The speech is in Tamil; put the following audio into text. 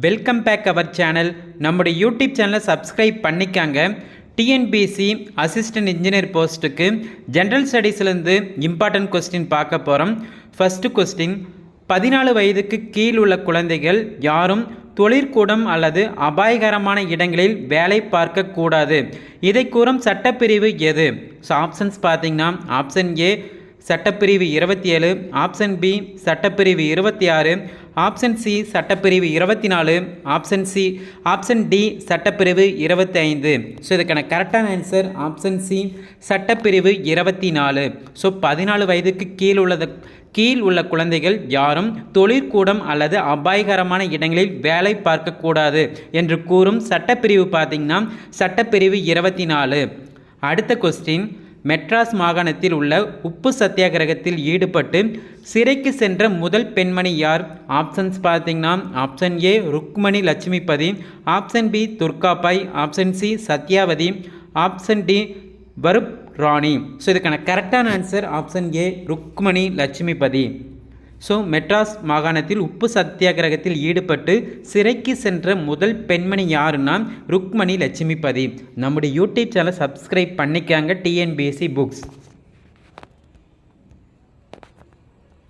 Welcome back our channel. நம்முடைய யூடியூப் சேனலை சப்ஸ்கிரைப் பண்ணிக்காங்க. டிஎன்பிஎஸ்சி அசிஸ்டன்ட் இன்ஜினியர் போஸ்ட்டுக்கு ஜென்ரல் ஸ்டடீஸ்லேருந்து இம்பார்ட்டன்ட் கொஸ்டின் பார்க்க போகிறோம். ஃபஸ்ட்டு கொஸ்டின், 14 வயதுக்கு கீழ் உள்ள குழந்தைகள் யாரும் தொழிற்கூடம் அல்லது அபாயகரமான இடங்களில் வேலை பார்க்கக்கூடாது. இதை கூறும் சட்டப்பிரிவு எது? ஸோ ஆப்ஷன்ஸ் பார்த்தீங்கன்னா, ஆப்ஷன் ஏ சட்டப்பிரிவு 27, ஆப்ஷன் பி சட்டப்பிரிவு 26, ஆப்ஷன் சி சட்டப்பிரிவு 24, ஆப்ஷன் டி சட்டப்பிரிவு 25. ஸோ இதுக்கான கரெக்டான ஆன்சர் ஆப்ஷன் சி சட்டப்பிரிவு 24. ஸோ 14 வயதுக்கு கீழ் உள்ள குழந்தைகள் யாரும் தொழிற்கூடம் அல்லது அபாயகரமான இடங்களில் வேலை பார்க்கக்கூடாது என்று கூறும் சட்டப்பிரிவு பார்த்திங்கன்னா சட்டப்பிரிவு 24. அடுத்த கொஸ்டின், மெட்ராஸ் மாகாணத்தில் உள்ள உப்பு சத்தியாகிரகத்தில் ஈடுபட்டு சிறைக்கு சென்ற முதல் பெண்மணி யார்? ஆப்ஷன்ஸ் பார்த்தீங்கன்னா, option A Rukmani Lakshmipathi, option B Durgabai, option C Satyavati, option D வருப் ராணி. ஸோ இதுக்கான கரெக்டான answer option A Rukmani Lakshmipathi. So Madras மாகாணத்தில் உப்பு சத்தியாகிரகத்தில் ஈடுபட்டு சிறைக்கு சென்ற முதல் பெண்மணி யாருன்னா ருக்மணி லட்சுமிபதி. நம்முடைய யூடியூப் சேனலை சப்ஸ்கிரைப் பண்ணிக்காங்க. TNPSC books.